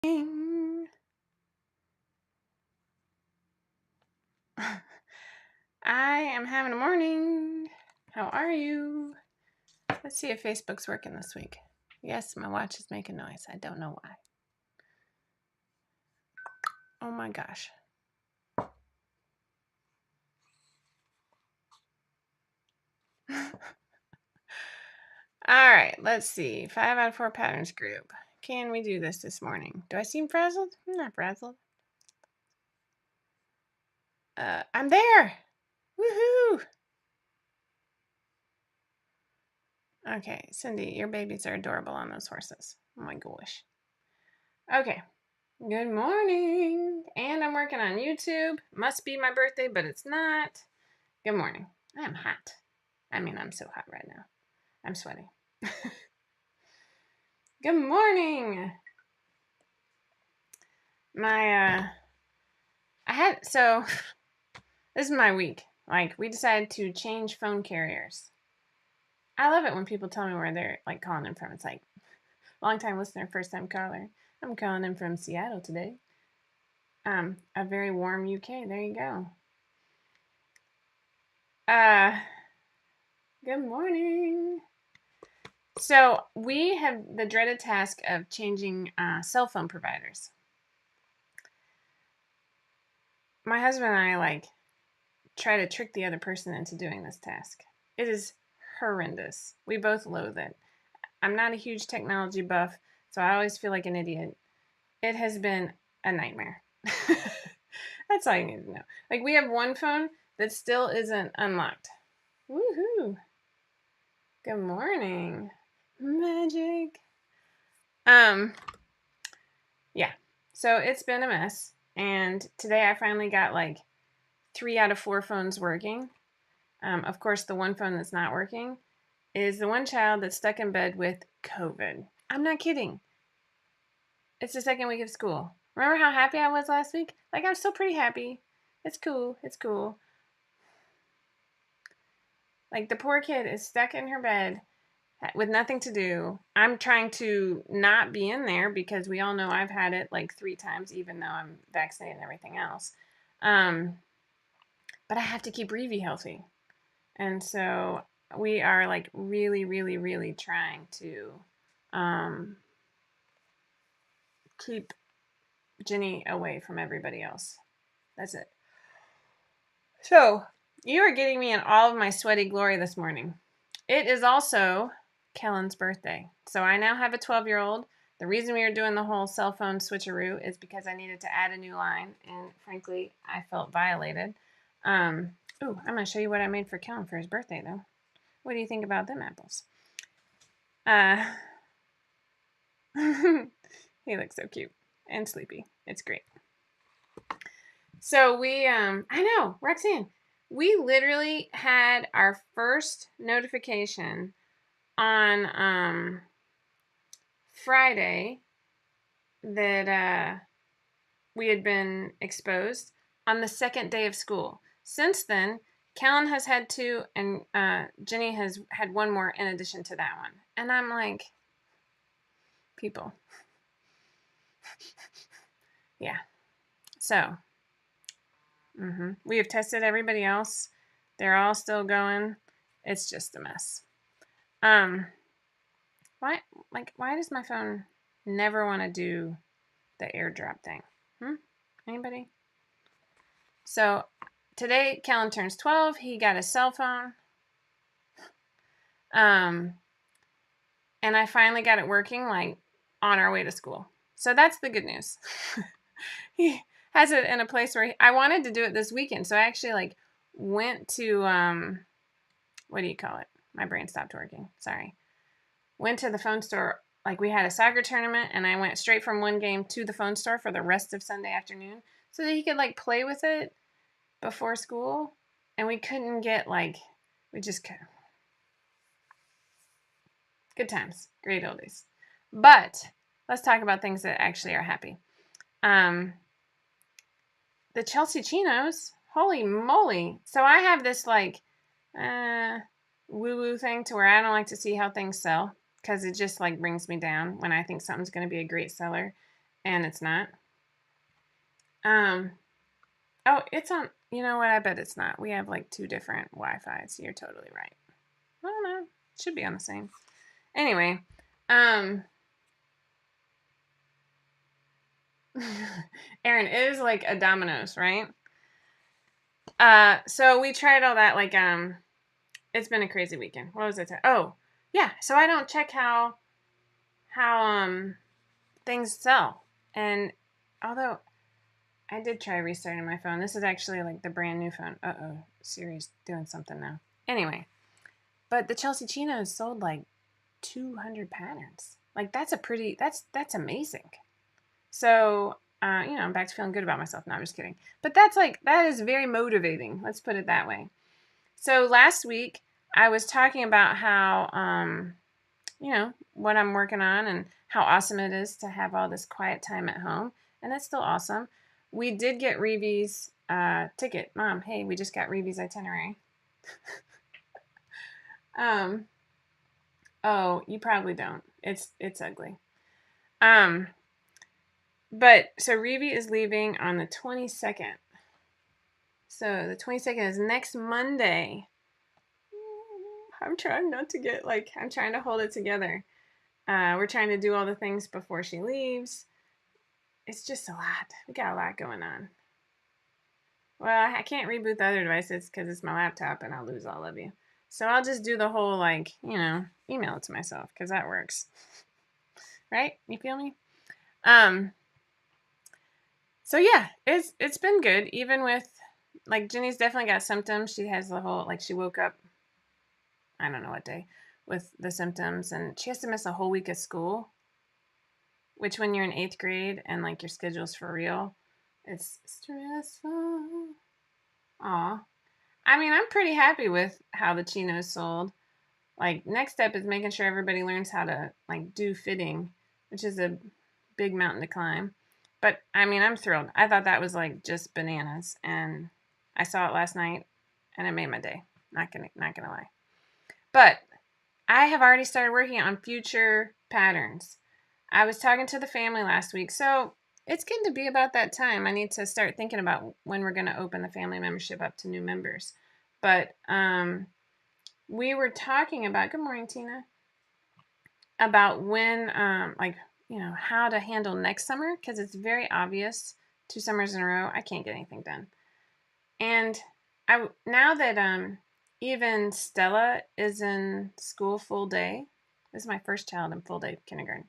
I am having a morning. How are you? Let's see if Facebook's working this week. Yes, my watch is making noise. I don't know why. Oh my gosh. All right, let's see. 5 out of 4 patterns group. Can we do this morning? Do I seem frazzled? I'm not frazzled. I'm there. Woohoo. Okay, Cindy, your babies are adorable on those horses. Oh my gosh. Okay. Good morning. And I'm working on YouTube. Must be my birthday, but it's not. Good morning. I'm hot. I'm so hot right now. I'm sweating. Good morning. This is my week. We decided to change phone carriers. I love it when people tell me where they're calling in from. It's like, long time listener, first time caller. I'm calling in from Seattle today. A very warm UK. There you go. Good morning. So we have the dreaded task of changing cell phone providers. My husband and I try to trick the other person into doing this task. It is horrendous. We both loathe it. I'm not a huge technology buff, so I always feel like an idiot. It has been a nightmare. That's all you need to know. We have one phone that still isn't unlocked. Woohoo! Good morning. Magic. Yeah. So it's been a mess. And today I finally got 3 out of 4 phones working. Of course, the one phone that's not working is the one child that's stuck in bed with COVID. I'm not kidding. It's the second week of school. Remember how happy I was last week? I'm still pretty happy. It's cool. It's cool. The poor kid is stuck in her bed with nothing to do. I'm trying to not be in there because we all know I've had it 3 times, even though I'm vaccinated and everything else. But I have to keep Reevy healthy. And so we are really, really, really trying to keep Ginny away from everybody else. That's it. So you are getting me in all of my sweaty glory this morning. It is also Kellen's birthday. So I now have a 12-year-old. The reason we are doing the whole cell phone switcheroo is because I needed to add a new line. And frankly, I felt violated. I'm going to show you what I made for Kellen for his birthday, though. What do you think about them apples? He looks so cute and sleepy. It's great. So I know, Roxanne, we literally had our first notification on Friday that we had been exposed on the second day of school. Since then, Kellen has had 2, and Jenny has had 1 more in addition to that one. And I'm like, people. Yeah. So, we have tested everybody else. They're all still going. It's just a mess. Why does my phone never want to do the airdrop thing? Anybody? So today, Kellen turns 12. He got a cell phone. And I finally got it working on our way to school. So that's the good news. He has it in a place where I wanted to do it this weekend. So I actually went to, what do you call it? My brain stopped working. Sorry. Went to the phone store. We had a soccer tournament, and I went straight from one game to the phone store for the rest of Sunday afternoon so that he could play with it before school. And we couldn't get we just couldn't. Good times. Great oldies. But let's talk about things that actually are happy. The Chelsea Chinos, holy moly. So I have this woo-woo thing to where I don't like to see how things sell because it just brings me down when I think something's going to be a great seller. and it's not. Um, oh, it's on. You know what? I bet it's not. We have like two different Wi-Fi's. You're totally right. I don't know. It should be on the same. Anyway, um, Aaron, it is like a Domino's, right? So we tried all that. Like, it's been a crazy weekend. What was it? Oh, yeah. So I don't check how things sell, and although I did try restarting my phone, this is actually like the brand new phone. Uh-oh, Siri's doing something now. Anyway, but the Chelsea chinos sold like 200 patterns. Like that's amazing. So, I'm back to feeling good about myself. No, I'm just kidding. But that is very motivating. Let's put it that way. So last week I was talking about how, what I'm working on and how awesome it is to have all this quiet time at home. And that's still awesome. We did get Reeve's ticket. Mom, hey, we just got Reeve's itinerary. Um, oh, you probably don't. It's ugly. Um, but so Reeve is leaving on the 22nd. So the 22nd is next Monday. I'm trying not to get I'm trying to hold it together. We're trying to do all the things before she leaves. It's just a lot. We got a lot going on. Well, I can't reboot the other devices because it's my laptop and I'll lose all of you. So I'll just do the whole email it to myself because that works. Right? You feel me? So yeah, it's been good. Even with Jenny's definitely got symptoms. She has the whole she woke up, I don't know what day, with the symptoms, and she has to miss a whole week of school. Which when you're in 8th grade and your schedule's for real, it's stressful. Aw. I mean, I'm pretty happy with how the chinos sold. Next step is making sure everybody learns how to do fitting, which is a big mountain to climb. But I mean, I'm thrilled. I thought that was just bananas, and I saw it last night, and it made my day. Not gonna lie. But I have already started working on future patterns. I was talking to the family last week, so it's getting to be about that time. I need to start thinking about when we're going to open the family membership up to new members. But we were talking about, good morning, Tina, about when, how to handle next summer, because it's very obvious 2 summers in a row, I can't get anything done. And now that even Stella is in school full day, this is my first child in full day kindergarten.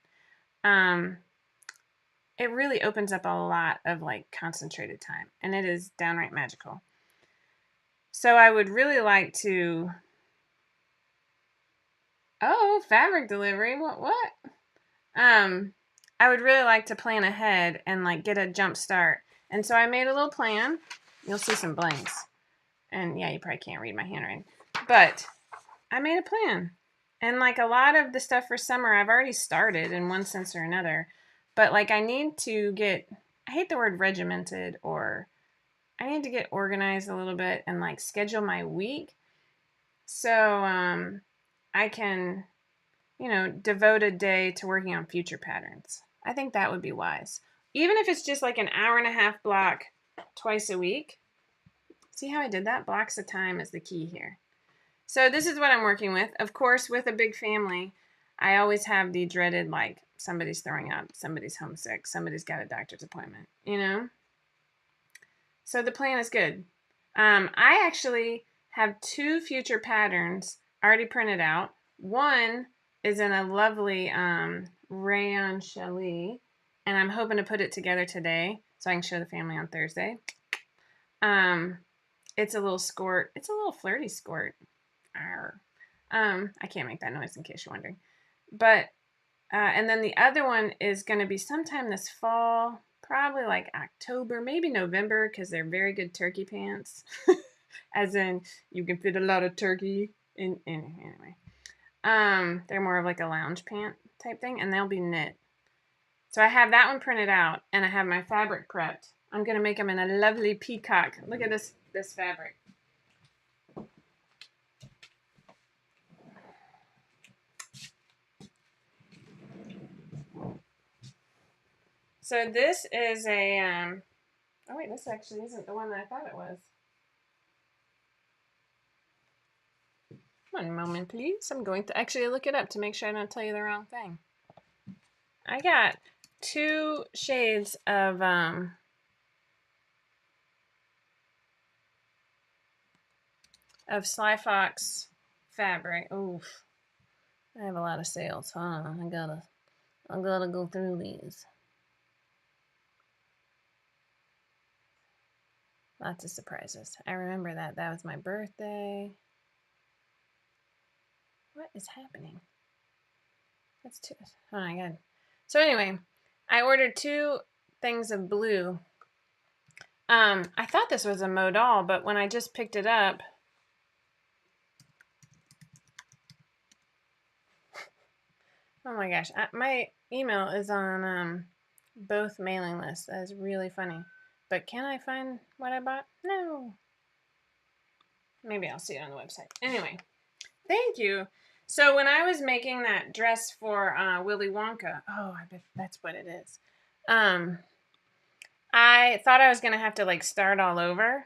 It really opens up a lot of concentrated time, and it is downright magical. So I would really like to. Oh, fabric delivery. What? I would really like to plan ahead and get a jump start. And so I made a little plan. You'll see some blanks. And yeah, you probably can't read my handwriting. But I made a plan. And a lot of the stuff for summer I've already started in one sense or another. But I need to get, I hate the word regimented, or I need to get organized a little bit and schedule my week so I can, devote a day to working on future patterns. I think that would be wise. Even if it's just an hour and a half block twice a week. See how I did that? Blocks of time is the key here. So this is what I'm working with. Of course, with a big family, I always have the dreaded somebody's throwing up, somebody's homesick, somebody's got a doctor's appointment, So the plan is good. I actually have 2 future patterns already printed out. One is in a lovely rayon challis, and I'm hoping to put it together today so I can show the family on Thursday. It's a little skirt. It's a little flirty skirt. I can't make that noise in case you're wondering. But and then the other one is going to be sometime this fall, probably October, maybe November, because they're very good turkey pants. As in, you can fit a lot of turkey in anyway. They're more of a lounge pant type thing, and they'll be knit. So I have that one printed out, and I have my fabric prepped. I'm gonna make them in a lovely peacock. Look at this fabric. So this is a, oh wait, this actually isn't the one that I thought it was. One moment, please. I'm going to actually look it up to make sure I don't tell you the wrong thing. I got 2 shades Sly Fox fabric. Oof. I have a lot of sales. Hold on. I gotta go through these. Lots of surprises. I remember that. That was my birthday. What is happening? That's too. Oh my god. So anyway, I ordered 2 things of blue. I thought this was a modal, but when I just picked it up, oh my gosh, my email is on both mailing lists. That is really funny. But can I find what I bought? No. Maybe I'll see it on the website. Anyway, thank you. So when I was making that dress for Willy Wonka, oh, I bet that's what it is. I thought I was going to have to like start all over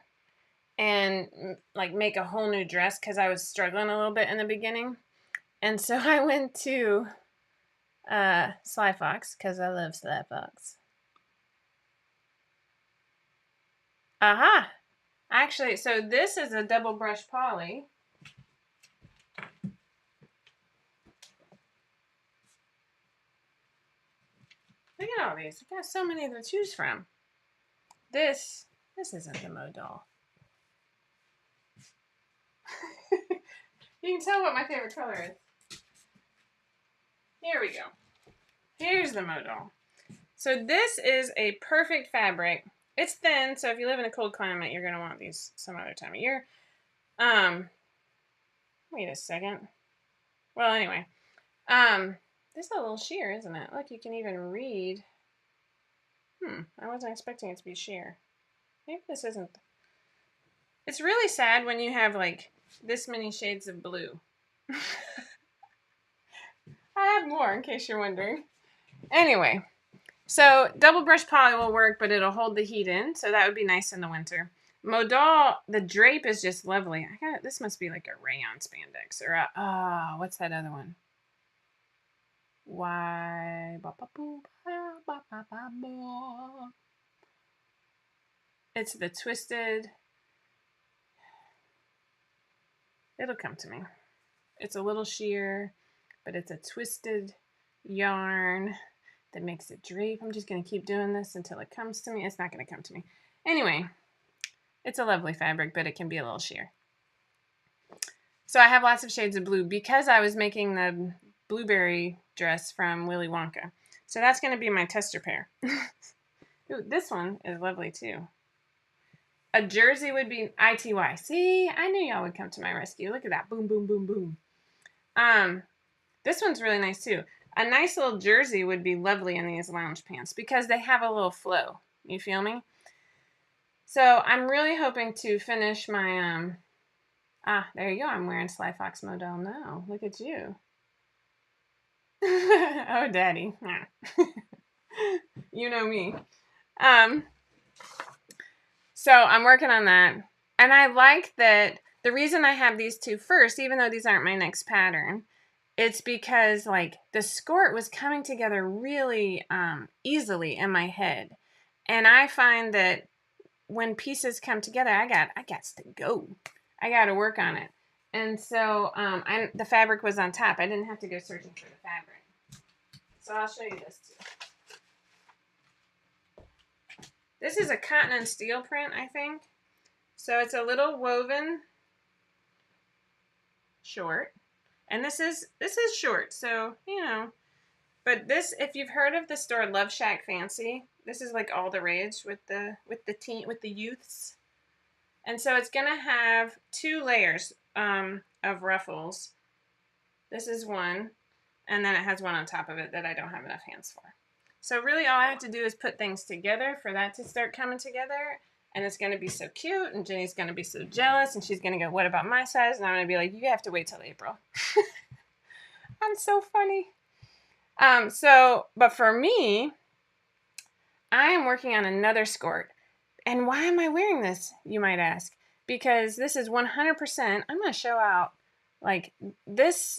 and like make a whole new dress because I was struggling a little bit in the beginning. And so I went to Sly Fox because I love Sly Fox. Aha! Actually, so this is a double brush poly. Look at all these. I got so many to choose from. This isn't the modal. You can tell what my favorite color is. Here we go. Here's the modal. So this is a perfect fabric. It's thin, so if you live in a cold climate, you're going to want these some other time of year. Wait a second. Well, anyway. This is a little sheer, isn't it? Look, you can even read. I wasn't expecting it to be sheer. Maybe this isn't. It's really sad when you have like this many shades of blue. I have more in case you're wondering. Anyway, so double brush poly will work, but it'll hold the heat in, so that would be nice in the winter. Modal, the drape is just lovely. This must be like a rayon spandex or what's that other one? It's the twisted. It'll come to me. It's a little sheer, but it's a twisted yarn that makes it drape. I'm just going to keep doing this until it comes to me. It's not going to come to me. Anyway, it's a lovely fabric, but it can be a little sheer. So I have lots of shades of blue because I was making the blueberry dress from Willy Wonka. So that's going to be my tester pair. Ooh, this one is lovely too. A jersey would be ITY. See, I knew y'all would come to my rescue. Look at that. Boom, boom, boom, boom. This one's really nice too. A nice little jersey would be lovely in these lounge pants because they have a little flow. You feel me? So I'm really hoping to finish my, there you go. I'm wearing Sly Fox model now. Look at you. Oh, daddy. You know me. So I'm working on that. And I like that the reason I have these 2 first, even though these aren't my next pattern, it's because like the skirt was coming together really easily in my head. And I find that when pieces come together, I got to go. I got to work on it. And so the fabric was on top. I didn't have to go searching for the fabric. So I'll show you this too. This is a cotton and steel print, I think. So it's a little woven short. And this is short, so, you know. But this, if you've heard of the store Love Shack Fancy, this is like all the rage with the youths. And so it's going to have 2 layers of ruffles. This is one, and then it has one on top of it that I don't have enough hands for. So really all I have to do is put things together for that to start coming together. And it's going to be so cute. And Jenny's going to be so jealous. And she's going to go, what about my size? And I'm going to be like, you have to wait till April. I'm so funny. But for me, I am working on another skirt. And why am I wearing this, you might ask? Because this is 100%, I'm going to show out, like, this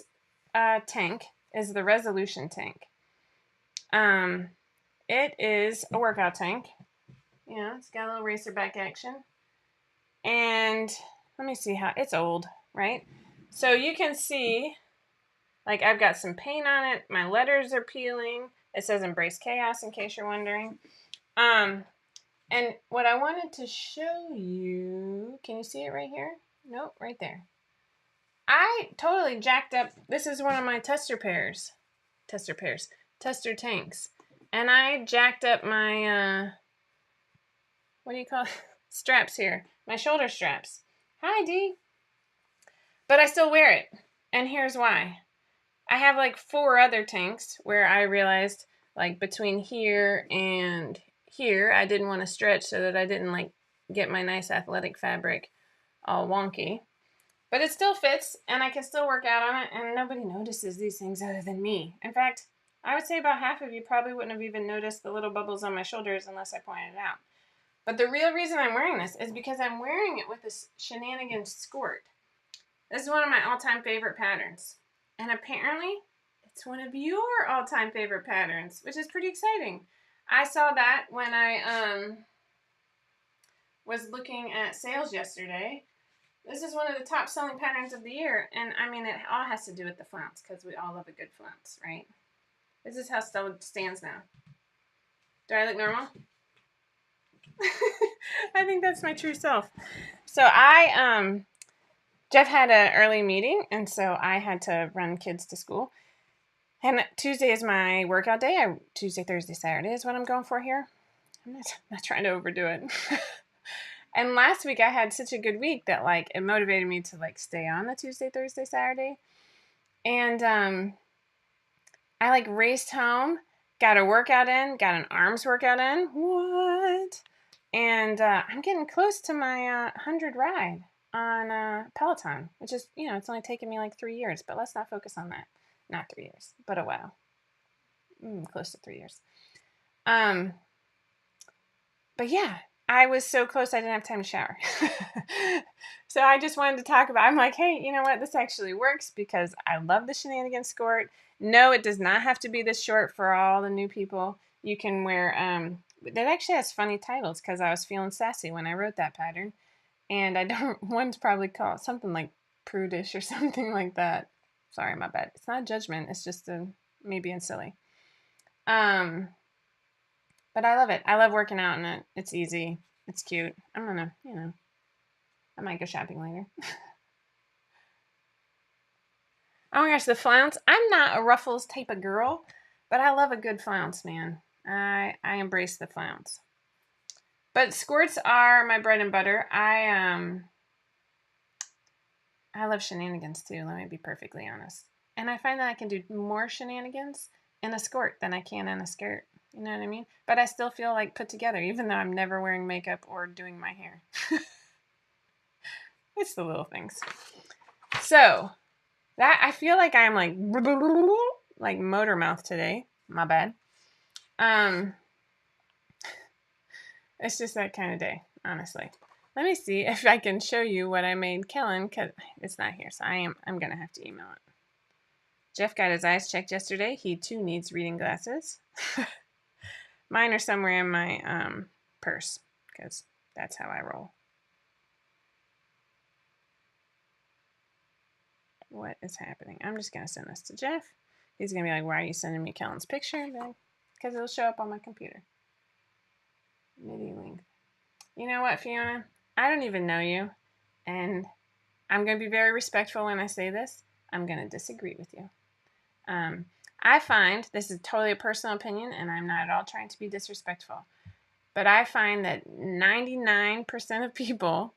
tank is the Resolution tank. It is a workout tank. You know, it's got a little racer back action. And let me see how, it's old, right? So you can see, like, I've got some paint on it. My letters are peeling. It says Embrace Chaos, in case you're wondering. And what I wanted to show you, can you see it right here? Nope, right there. I totally jacked up, this is one of my tester tanks. And I jacked up my, what do you call it? Straps here, my shoulder straps. Hi, Dee. But I still wear it. And here's why. I have like 4 other tanks where I realized, like, between here and here, I didn't want to stretch so that I didn't, like, get my nice athletic fabric all wonky. But it still fits, and I can still work out on it, and nobody notices these things other than me. In fact, I would say about half of you probably wouldn't have even noticed the little bubbles on my shoulders unless I pointed it out. But the real reason I'm wearing this is because I'm wearing it with this Shenanigans skirt. This is one of my all-time favorite patterns. And apparently, it's one of your all-time favorite patterns, which is pretty exciting. I saw that when I was looking at sales yesterday. This is one of the top selling patterns of the year. And I mean, it all has to do with the flounce, because we all love a good flounce, right? This is how Stella stands now. Do I look normal? I think that's my true self. So Jeff had an early meeting, and so I had to run kids to school. And Tuesday is my workout day. Tuesday, Thursday, Saturday is what I'm going for here. I'm not trying to overdo it. And last week I had such a good week that, like, it motivated me to, like, stay on the Tuesday, Thursday, Saturday. And I, like, raced home, got a workout in, got an arms workout in. What? And I'm getting close to my 100 ride on Peloton, which is, you know, it's only taken me like 3 years, but let's not focus on that. Not 3 years, but a while. Close to 3 years. But yeah, I was so close I didn't have time to shower. So I just wanted to talk about, I'm like, hey, you know what? This actually works because I love the Shenanigans skirt. No, it does not have to be this short for all the new people. You can wear, that actually has funny titles because I was feeling sassy when I wrote that pattern. And I don't, one's probably called something like prudish or something like that. Sorry, my bad. It's not judgment. It's just me being silly. But I love it. I love working out in it. It's easy. It's cute. I'm gonna, you know, I might go shopping later. Oh my gosh, the flounce. I'm not a ruffles type of girl, but I love a good flounce, man. I embrace the flounce. But skirts are my bread and butter. I love shenanigans too, let me be perfectly honest. And I find that I can do more shenanigans in a skirt than I can in a skirt. You know what I mean? But I still feel like put together, even though I'm never wearing makeup or doing my hair. It's the little things. So, that, I feel like I'm like motor mouth today. My bad. It's just that kind of day, honestly. Let me see if I can show you what I made Kellen, because it's not here, so I'm going to have to email it. Jeff got his eyes checked yesterday. He, too, needs reading glasses. Mine are somewhere in my purse, because that's how I roll. What is happening? I'm just going to send this to Jeff. He's going to be like, why are you sending me Kellen's picture? Because it'll show up on my computer. MIDI link. You know what, Fiona? I don't even know you, and I'm going to be very respectful when I say this. I'm going to disagree with you. I find, this is totally a personal opinion, and I'm not at all trying to be disrespectful, but I find that 99% of people,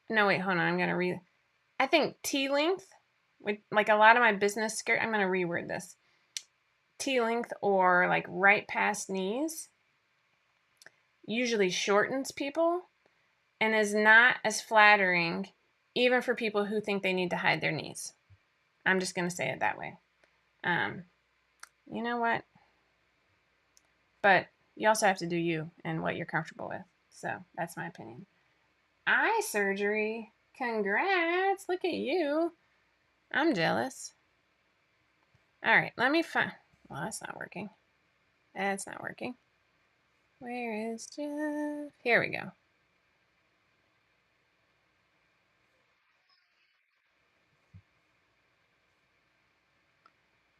no, wait, hold on, I'm going to read, I think T-length, like a lot of my business skirt, I'm going to reword this, T-length or like right past knees usually shortens people and is not as flattering even for people who think they need to hide their knees. I'm just going to say it that way. You know what? But you also have to do you and what you're comfortable with. So that's my opinion. Eye surgery. Congrats. Look at you. I'm jealous. All right, let me find. Well, that's not working. That's not working. Where is Jeff? Here we go.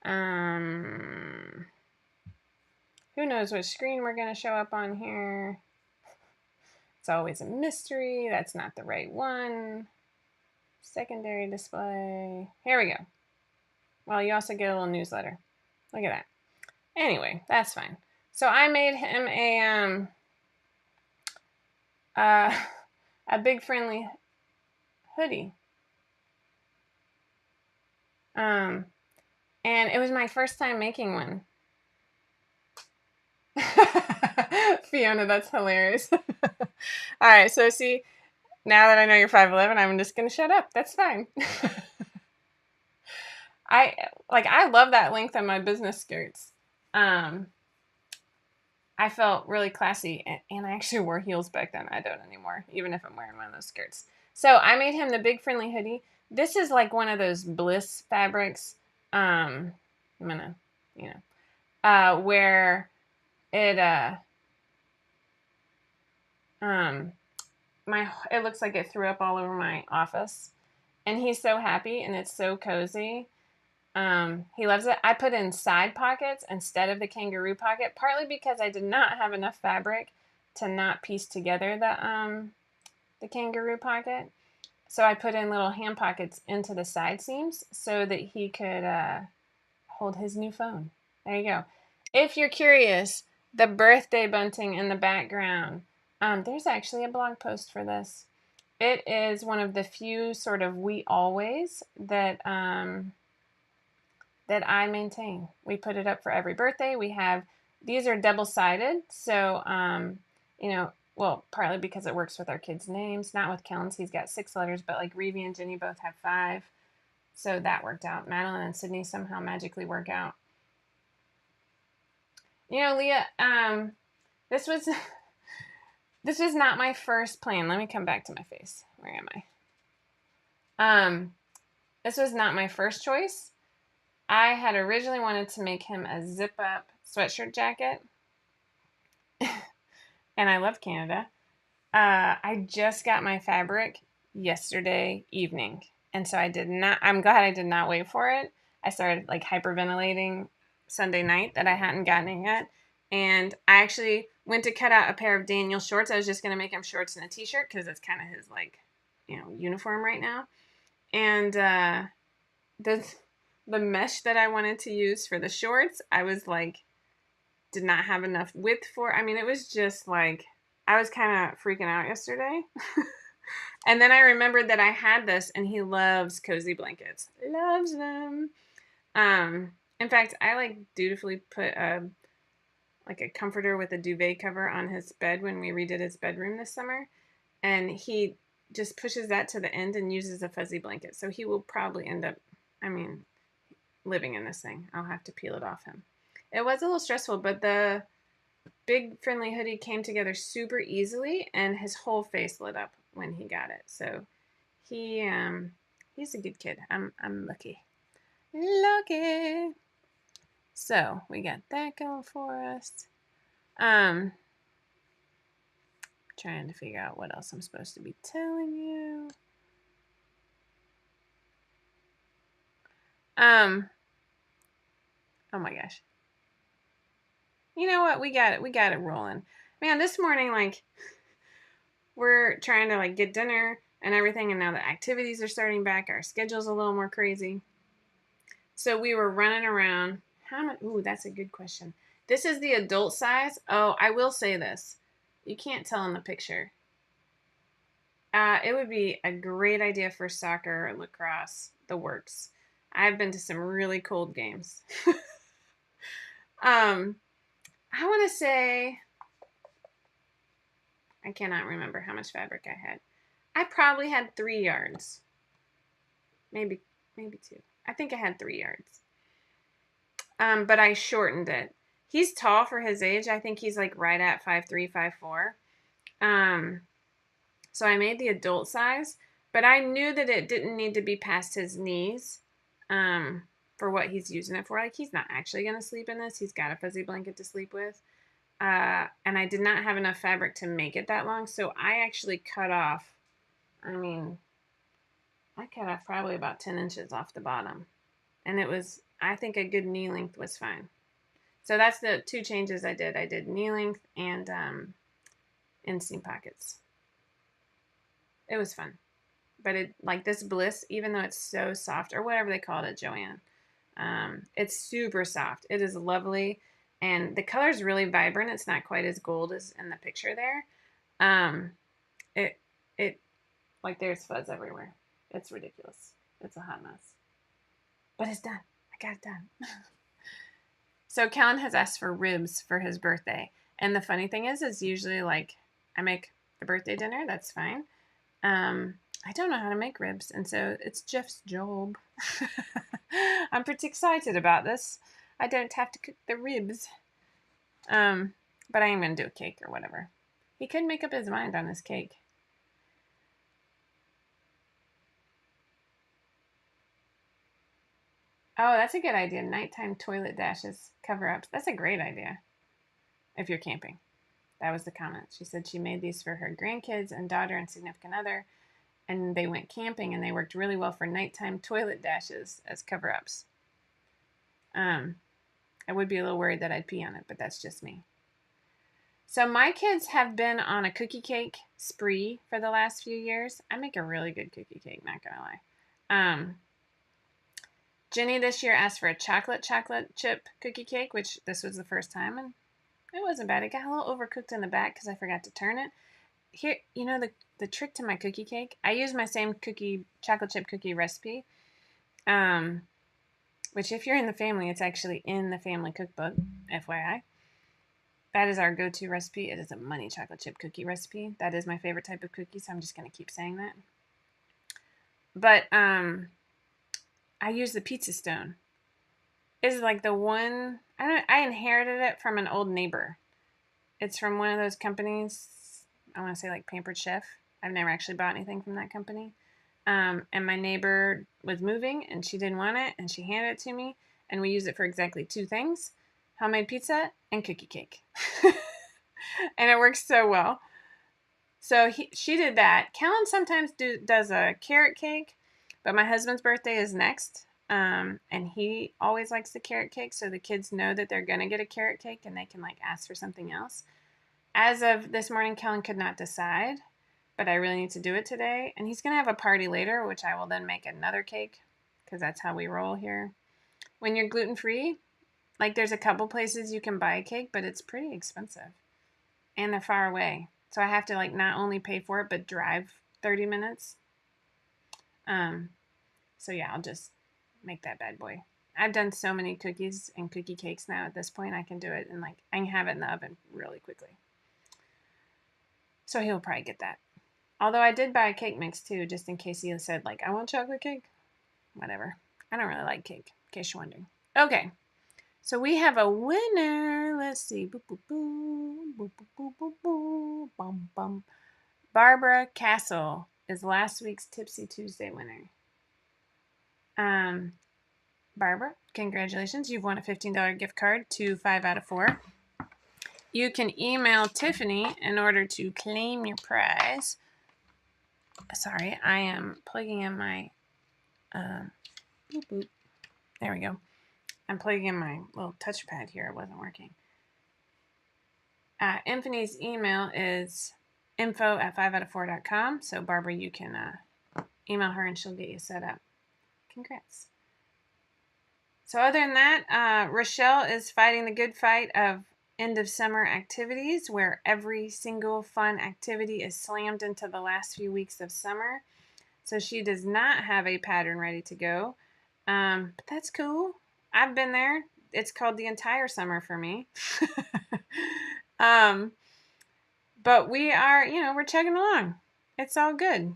Um, who knows what screen we're going to show up on here? It's always a mystery. That's not the right one. Secondary display. Here we go. Well, you also get a little newsletter. Look at that. Anyway, that's fine. So I made him uh, a big friendly hoodie. And it was my first time making one. Fiona, that's hilarious. All right, so see, now that I know you're 5'11", I'm just gonna shut up. That's fine. I love that length on my business skirts. I felt really classy, and I actually wore heels back then. I don't anymore, even if I'm wearing one of those skirts. So I made him the big friendly hoodie. This is like one of those Bliss fabrics. I'm gonna, where it it looks like it threw up all over my office, and he's so happy, and it's so cozy. He loves it. I put in side pockets instead of the kangaroo pocket, partly because I did not have enough fabric to not piece together the kangaroo pocket. So I put in little hand pockets into the side seams so that he could hold his new phone. There you go. If you're curious, the birthday bunting in the background, there's actually a blog post for this. It is one of the few sort of we always that that I maintain. We put it up for every birthday. We have, these are double-sided, so, well, partly because it works with our kids' names, not with Kellen's. He's got 6 letters, but like Reevy and Ginny both have 5. So that worked out. Madeline and Sydney somehow magically work out. Leah, this was this was not my first plan. Let me come back to my face. Where am I? This was not my first choice. I had originally wanted to make him a zip-up sweatshirt jacket. And I love Canada. I just got my fabric yesterday evening. And so I'm glad I did not wait for it. I started like hyperventilating Sunday night that I hadn't gotten it yet. And I actually went to cut out a pair of Daniel's shorts. I was just going to make him shorts and a t-shirt because it's kind of his uniform right now. And the mesh that I wanted to use for the shorts, I was like, did not have enough width for. I mean, it was just like, I was kind of freaking out yesterday. And then I remembered that I had this, and he loves cozy blankets. Loves them. In fact, I like dutifully put a comforter with a duvet cover on his bed when we redid his bedroom this summer. And he just pushes that to the end and uses a fuzzy blanket. So he will probably end up, living in this thing. I'll have to peel it off him. It was a little stressful, but the big friendly hoodie came together super easily, and his whole face lit up when he got it. So he's a good kid. I'm lucky. Lucky. So we got that going for us. Trying to figure out what else I'm supposed to be telling you. Oh my gosh. You know what? We got it rolling. Man, this morning, we're trying to get dinner and everything, and now the activities are starting back. Our schedule's a little more crazy. So we were running around. How much? Ooh, that's a good question. This is the adult size. Oh, I will say this. You can't tell in the picture. It would be a great idea for soccer, lacrosse, the works. I've been to some really cold games. I want to say, I cannot remember how much fabric I had. I probably had 3 yards. Maybe 2. I think I had 3 yards. But I shortened it. He's tall for his age. I think he's like right at 5'3", 5'4". So I made the adult size, but I knew that it didn't need to be past his knees for what he's using it for. Like, he's not actually going to sleep in this. He's got a fuzzy blanket to sleep with. And I did not have enough fabric to make it that long, so I actually cut off, I cut off probably about 10 inches off the bottom. And it was, I think a good knee length was fine. So that's the two changes I did. I did knee length and inseam pockets. It was fun. But it, like this Bliss, even though it's so soft, or whatever they call it at Joann, it's super soft. It is lovely. And the color is really vibrant. It's not quite as gold as in the picture there. It, like there's fuzz everywhere. It's ridiculous. It's a hot mess. But it's done. I got it done. So Kellen has asked for ribs for his birthday. And the funny thing is usually like I make the birthday dinner. That's fine. I don't know how to make ribs. And so it's Jeff's job. I'm pretty excited about this. I don't have to cook the ribs. But I am going to do a cake or whatever. He could make up his mind on his cake. Oh, that's a good idea. Nighttime toilet dashes, cover-ups. That's a great idea if you're camping. That was the comment. She said she made these for her grandkids and daughter and significant other, and they went camping, and they worked really well for nighttime toilet dashes as cover-ups. I would be a little worried that I'd pee on it, but that's just me. So my kids have been on a cookie cake spree for the last few years. I make a really good cookie cake, not gonna lie. Jenny this year asked for a chocolate chip cookie cake, which this was the first time, and it wasn't bad. It got a little overcooked in the back because I forgot to turn it. Here, you know the trick to my cookie cake? I use my same chocolate chip cookie recipe, which if you're in the family, it's actually in the family cookbook, FYI. That is our go-to recipe. It is a money chocolate chip cookie recipe. That is my favorite type of cookie, so I'm just going to keep saying that. But I use the pizza stone. It's like the one, I inherited it from an old neighbor. It's from one of those companies, I want to say like Pampered Chef. I've never actually bought anything from that company. And my neighbor was moving and she didn't want it and she handed it to me and we use it for exactly two things: homemade pizza and cookie cake. And it works so well. So she did that. Kellen sometimes does a carrot cake, but my husband's birthday is next. And he always likes the carrot cake, so the kids know that they're going to get a carrot cake and they can like ask for something else. As of this morning, Kellen could not decide, but I really need to do it today. And he's going to have a party later, which I will then make another cake because that's how we roll here. When you're gluten-free, like there's a couple places you can buy a cake, but it's pretty expensive and they're far away. So I have to like not only pay for it, but drive 30 minutes. So yeah, I'll just make that bad boy. I've done so many cookies and cookie cakes now at this point, I can do it and like I can have it in the oven really quickly. So he'll probably get that. Although I did buy a cake mix too, just in case he said like, I want chocolate cake. Whatever. I don't really like cake, in case you're wondering. Okay. So we have a winner. Let's see. Boop, boop, boop. Boop, boop, boop, boop, boop. Bum, bum. Barbara Castle is last week's Tipsy Tuesday winner. Barbara, congratulations. You've won a $15 gift card to 5 out of 4. You can email Tiffany in order to claim your prize. Sorry, I am plugging in my boop, boop. There we go. I'm plugging in my little touchpad here. It wasn't working. Infinite's email is info@5outof4.com. So Barbara, you can email her and she'll get you set up. Congrats. So other than that, Rochelle is fighting the good fight of end of summer activities where every single fun activity is slammed into the last few weeks of summer. So she does not have a pattern ready to go. But that's cool. I've been there. It's called the entire summer for me. But we are, we're chugging along. It's all good.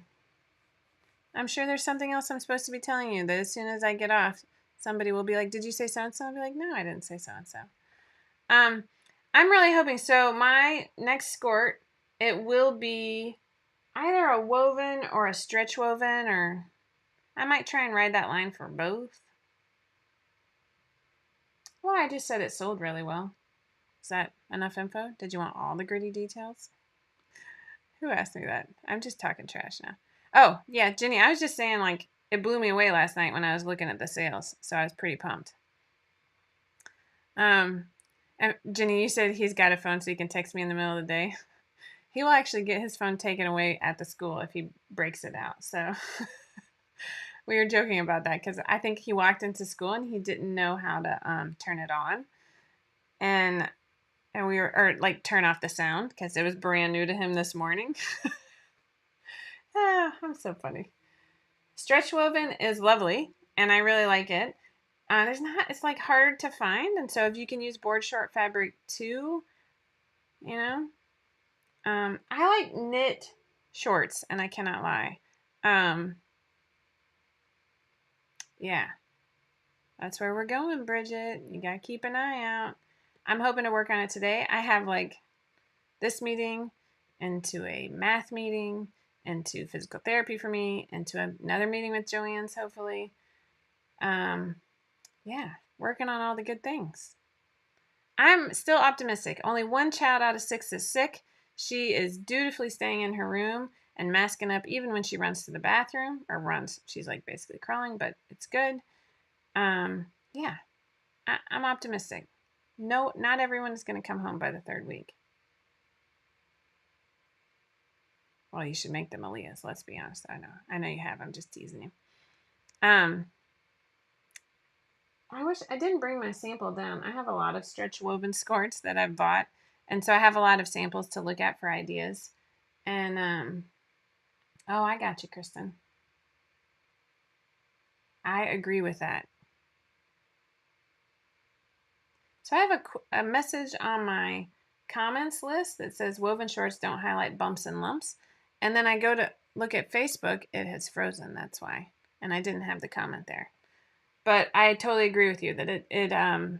I'm sure there's something else I'm supposed to be telling you that as soon as I get off, somebody will be like, did you say so-and-so? I'll be like, no, I didn't say so-and-so. I'm really hoping so. My next skirt, it will be either a woven or a stretch woven, or I might try and ride that line for both. Well, I just said it sold really well. Is that enough info? Did you want all the gritty details? Who asked me that? I'm just talking trash now. Oh, yeah, Jenny, I was just saying, like, it blew me away last night when I was looking at the sales, so I was pretty pumped. And Jenny, you said he's got a phone so he can text me in the middle of the day. He will actually get his phone taken away at the school if he breaks it out. So we were joking about that because I think he walked into school and he didn't know how to turn it on, and we were or like turn off the sound because it was brand new to him this morning. I'm so funny. Stretch woven is lovely, and I really like it. There's not, it's like hard to find, and so if you can use board short fabric too, you know, I like knit shorts, and I cannot lie. Yeah, that's where we're going, Bridget. You gotta keep an eye out. I'm hoping to work on it today. I have like this meeting into a math meeting, into physical therapy for me, into another meeting with Joanne's, hopefully. Yeah, working on all the good things. I'm still optimistic. Only one child out of 6 is sick. She is dutifully staying in her room and masking up even when she runs to the bathroom, or runs. She's like basically crawling, but it's good. Yeah, I'm optimistic. No, not everyone is going to come home by the 3rd week. Well, you should make them Aaliyah's. Let's be honest. I know you have. I'm just teasing you. I wish I didn't bring my sample down. I have a lot of stretch woven skirts that I've bought, and so I have a lot of samples to look at for ideas. And oh, I got you, Kristen. I agree with that. So I have a message on my comments list that says woven shorts don't highlight bumps and lumps, and then I go to look at Facebook. It has frozen. That's why, and I didn't have the comment there. But I totally agree with you that it kind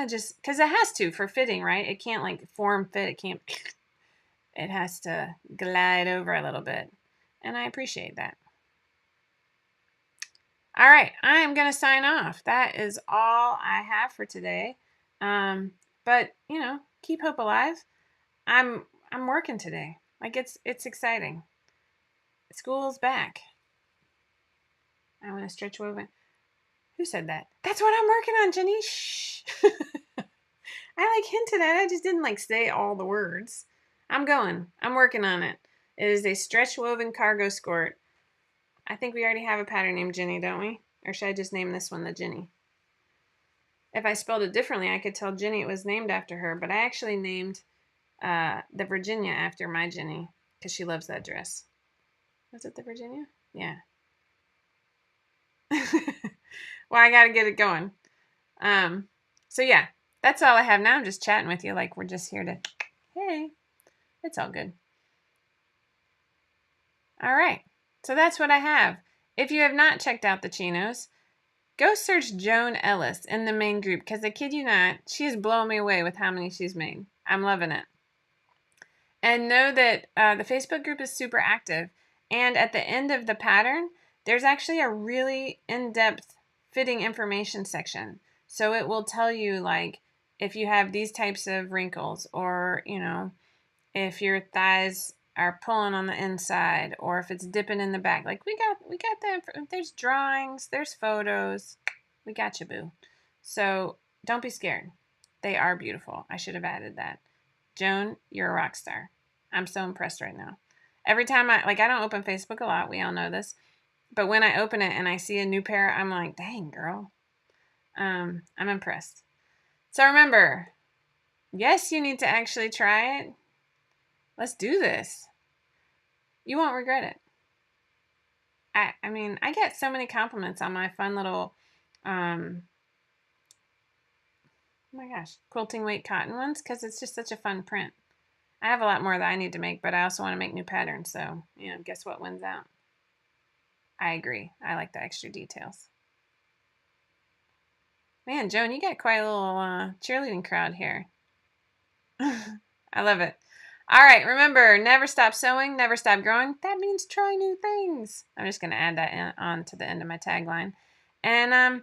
of just because it has to for fitting, right? It can't like form fit. It can't. It has to glide over a little bit, and I appreciate that. All right, I am gonna sign off. That is all I have for today. But you know, keep hope alive. I'm working today. Like it's exciting. School's back. I want to stretch woven. Who said that? That's what I'm working on, Jenny. Shh. I like hinted at it. I just didn't like say all the words. I'm going. I'm working on it. It is a stretch woven cargo skirt. I think we already have a pattern named Jenny, don't we? Or should I just name this one the Jenny? If I spelled it differently, I could tell Jenny it was named after her, but I actually named the Virginia after my Jenny because she loves that dress. Was it the Virginia? Yeah. Well, I got to get it going. So yeah, that's all I have now. I'm just chatting with you like we're just here to, hey, it's all good. All right. So that's what I have. If you have not checked out the chinos, go search Joan Ellis in the main group because I kid you not, she is blowing me away with how many she's made. I'm loving it. And know that the Facebook group is super active. And at the end of the pattern, there's actually a really in-depth fitting information section. So it will tell you like if you have these types of wrinkles, or you know, if your thighs are pulling on the inside, or if it's dipping in the back. Like we got that. There's drawings, there's photos. We got you, boo. So don't be scared. They are beautiful. I should have added that. Joan, you're a rock star. I'm so impressed right now. Every time I don't open Facebook a lot. We all know this. But when I open it and I see a new pair, I'm like, dang, girl. I'm impressed. So remember, yes, you need to actually try it. Let's do this. You won't regret it. I mean, I get so many compliments on my fun little, oh my gosh, quilting weight cotton ones because it's just such a fun print. I have a lot more that I need to make, but I also want to make new patterns. So, you know, guess what wins out? I agree. I like the extra details. Man, Joan, you got quite a little cheerleading crowd here. I love it. All right, remember, never stop sewing, never stop growing. That means try new things. I'm just going to add that on to the end of my tagline. And,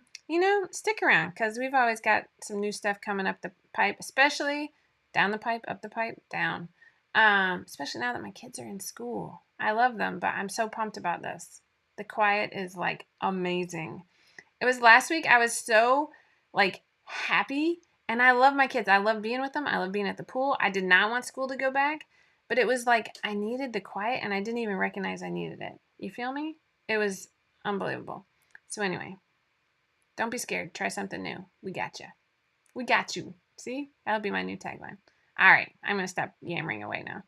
stick around because we've always got some new stuff coming up the pipe, especially down the pipe, up the pipe, down. Especially now that my kids are in school. I love them, but I'm so pumped about this. The quiet is like amazing. It was last week. I was so like happy, and I love my kids. I love being with them. I love being at the pool. I did not want school to go back, but it was like I needed the quiet, and I didn't even recognize I needed it. You feel me? It was unbelievable. So anyway, don't be scared. Try something new. We got you. We got you. See? That'll be my new tagline. All right, I'm gonna stop yammering away now.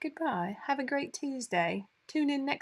Goodbye. Have a great Tuesday. Tune in next